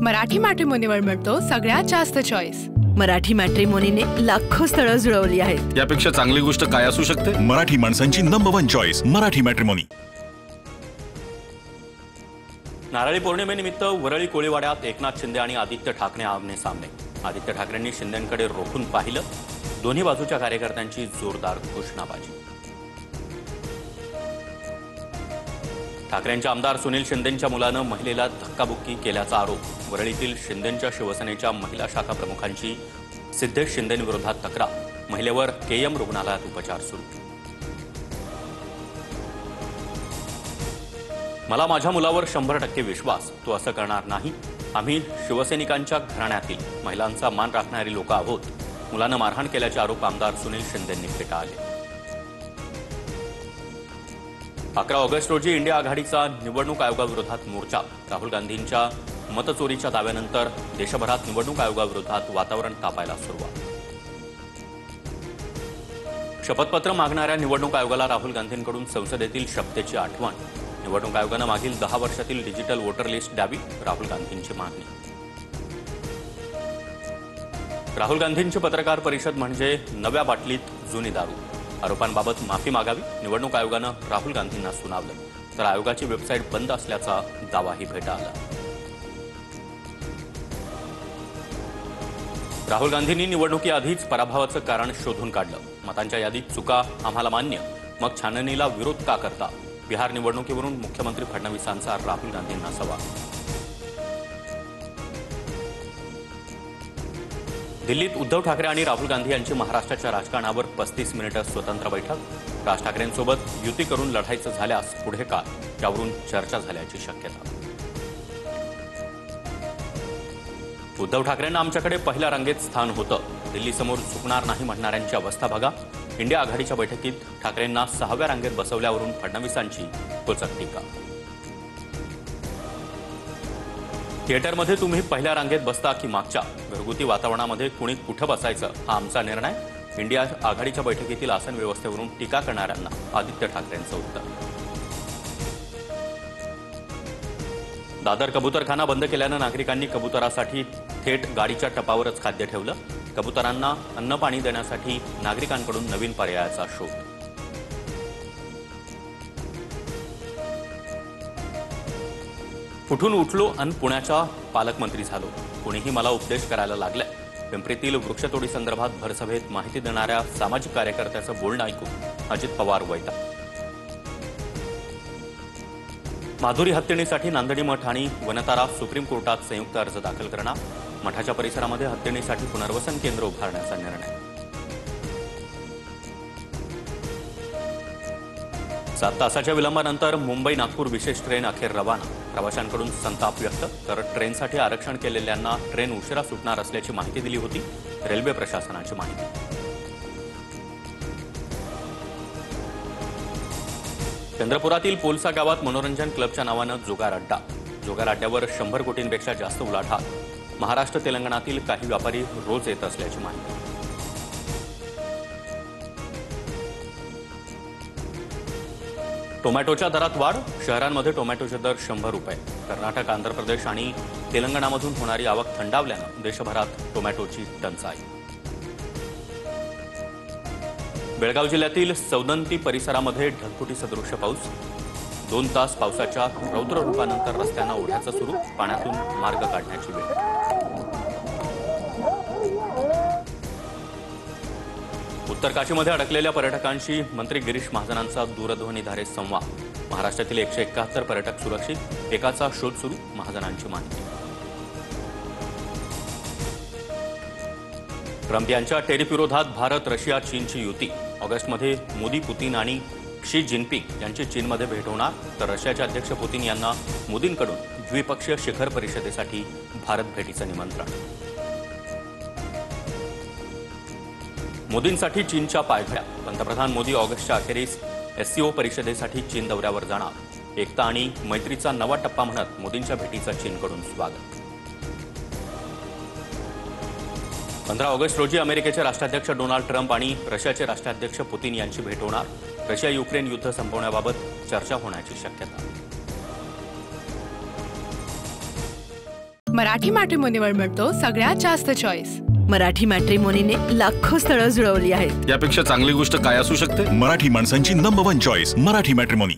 मराठी मॅट्रिमोनीवर मिळतो सगळ्यात जास्त चॉईस। मराठी मॅट्रिमोनीने लाखो स्थळं जुळवली आहेत। यापेक्षा चांगली गोष्ट काय असू शकते? मराठी माणसांची नंबर 1 चॉईस मराठी मॅट्रिमोनी। नारळी पौर्णिमेनिमित्त वरळी कोळीवाड्यात एकनाथ शिंदे आणि आदित्य ठाकरे आमने सामने। आदित्य ठाकरेंनी शिंदेंकडे रोखून पाहिलं। दोन्ही बाजूच्या कार्यकर्त्यांची जोरदार घोषणाबाजी। ठाकरेंच्या आमदार सुनील शिंदेंच्या मुलानं महिलेला धक्काबुक्की केल्याचा आरोप। वरळीतील शिंदेंच्या शिवसेनेच्या महिला शाखा प्रमुखांची सिद्धेश शिंदेंविरोधात तक्रार। महिलेवर केएम रुग्णालयात उपचार सुरू। मला माझ्या मुलावर 100% विश्वास, तो असं करणार नाही। आम्ही शिवसैनिकांच्या घराण्यातील महिलांचा मान राखणारी लोक आहोत। मुलानं मारहाण केल्याचे आरोप आमदार सुनील शिंदेंनी फेटाळले। 11 ऑगस्ट रोजी इंडिया आघाडीचा निवडणूक आयोगाविरोधात मोर्चा। राहुल गांधींच्या मतचोरीच्या दाव्यानंतर देशभरात निवडणूक आयोगाविरोधात वातावरण तापायला सुरुवात। शपथपत्र मागणाऱ्या निवडणूक आयोगाला राहुल गांधींकडून संसदेतील शपथेची आठवण। निवडणूक आयोगानं मागील 10 वर्षातील डिजिटल वोटर लिस्ट द्यावी, राहुल गांधींची मागणी। राहुल गांधींची पत्रकार परिषद म्हणजे नव्या बाटलीत जुनी दारू। आरोपांबाबत माफी मागावी, निवडणूक आयोगानं राहुल गांधींना सुनावलं, तर आयोगाची वेबसाईट बंद असल्याचा दावाही फेटाळला। राहुल गांधींनी निवडणुकीआधीच पराभवाचं कारण शोधून काढलं। मतांच्या यादीत चुका आम्हाला मान्य, मग छाननीला विरोध का करता? बिहार निवडणुकीवरून मुख्यमंत्री फडणवीसांचा राहुल गांधींना सवाल। दिल्लीत उद्धव ठाकरे आणि राहुल गांधी यांची महाराष्ट्राच्या राजकारणावर 35 मिनिटं स्वतंत्र बैठक। राज ठाकरेंसोबत युती करून लढायचं झाल्यास पुढे काय, यावरून चर्चा झाल्याची शक्यता। उद्धव ठाकरेंना आमच्याकडे पहिल्या रांगेत स्थान होतं, दिल्लीसमोर झुकणार नाही म्हणणाऱ्यांची अवस्था बघा। इंडिया आघाडीच्या बैठकीत ठाकरेंना 6व्या रांगेत बसवल्यावरून फडणवीसांची खोचक टीका। थिएटरमध्ये तुम्ही पहिल्या रांगेत बसता की मागच्या? घरगुती वातावरणामध्ये कुणी कुठं बसायचं हा आमचा निर्णय। इंडिया आघाडीच्या बैठकीतील आसन व्यवस्थेवरून टीका करणाऱ्यांना आदित्य ठाकरेंचं उत्तर। दादर कबुतरखाना बंद केल्यानं नागरिकांनी कबुतरासाठी थेट गाडीच्या टपावरच खाद्य ठेवलं। कबुतरांना अन्न पाणी देण्यासाठी नागरिकांकडून नवीन पर्यायाचा शोध। कुठून उठलो आणि पुण्याचा पालकमंत्री झालो, कुणीही मला उपदेश करायला लागलाय। पिंपरीतील वृक्षतोडी संदर्भात भरसभेत माहिती देणाऱ्या सामाजिक कार्यकर्त्याचं बोलणं ऐकून अजित पवार वैताग। माधुरी हत्तीणीसाठी नांदेडी मठ आणि वनतारा सुप्रीम कोर्टात संयुक्त अर्ज दाखल करणार। मठाच्या परिसरामध्ये हत्तीणीसाठी पुनर्वसन केंद्र उभारण्याचा निर्णय। 7 तासाच्या विलंबानंतर मुंबई नागपूर विशेष ट्रेन अखेर रवाना। प्रवाशांकडून संताप व्यक्त, तर ट्रेनसाठी आरक्षण केलेल्यांना ट्रेन उशिरा सुटणार असल्याची माहिती दिली होती रेल्वे प्रशासनाची माहिती। चंद्रपुरातील पोलसा गावात मनोरंजन क्लबच्या नावानं जुगार अड्डा। जुगार अड्ड्यावर 100 कोटींपेक्षा जास्त उलाढाल। महाराष्ट्र तेलंगणातील काही व्यापारी रोज येत असल्याची माहिती। टोमॅटोच्या दरात वाढ, शहरांमध्ये टोमॅटोचे दर 100 रुपये। कर्नाटक, आंध्र प्रदेश आणि तेलंगणामधून होणारी आवक थंडावल्यानं देशभरात टोमॅटोची टंचाई। बेळगाव जिल्ह्यातील सौदंती परिसरामध्ये ढगफुटी सदृश्य पाऊस। 2 तास पावसाच्या रौद्र रूपानंतर रस्त्यांना ओढ्याचं सुरू, पाण्यातून मार्ग काढण्याची वेळ। उत्तर काशीमध्ये अडकलेल्या पर्यटकांशी मंत्री गिरीश महाजनांचा दूरध्वनीद्वारे संवाद। महाराष्ट्रातील 171 पर्यटक सुरक्षित, एकाचा शोध सुरू, महाजनांची माहिती। ट्रम्प यांच्या टेरिफ विरोधात भारत रशिया चीनची युती। ऑगस्टमध्ये मोदी, पुतीन आणि शी जिनपिंग यांची चीनमध्ये भेट होणार, तर रशियाचे अध्यक्ष पुतीन यांना मोदींकडून द्विपक्षीय शिखर परिषदेसाठी भारत भेटीचं निमंत्रण। मोदींसाठी चीनच्या पायघड्या। पंतप्रधान मोदी ऑगस्टच्या अखेरीस एससीओ परिषदेसाठी चीन दौऱ्यावर जाणार। एकता आणि मैत्रीचा नवा टप्पा म्हणत मोदींच्या भेटीचं चीनकडून स्वागत। 15 ऑगस्ट रोजी अमेरिकेचे राष्ट्राध्यक्ष डोनाल्ड ट्रम्प आणि रशियाचे राष्ट्राध्यक्ष पुतीन यांची भेट होणार। रशिया युक्रेन युद्ध संपवण्याबाबत चर्चा होण्याची शक्यता। मराठी मॅट्रिमोनीवर मिळतो सगळ्यात जास्त चॉईस. मराठी मॅट्रिमोनीने लाखो स्थळं जुळवली आहेत. यापेक्षा चांगली गोष्ट काय असू शकते? मराठी माणसांची नंबर 1 चॉईस मराठी मॅट्रिमोनी.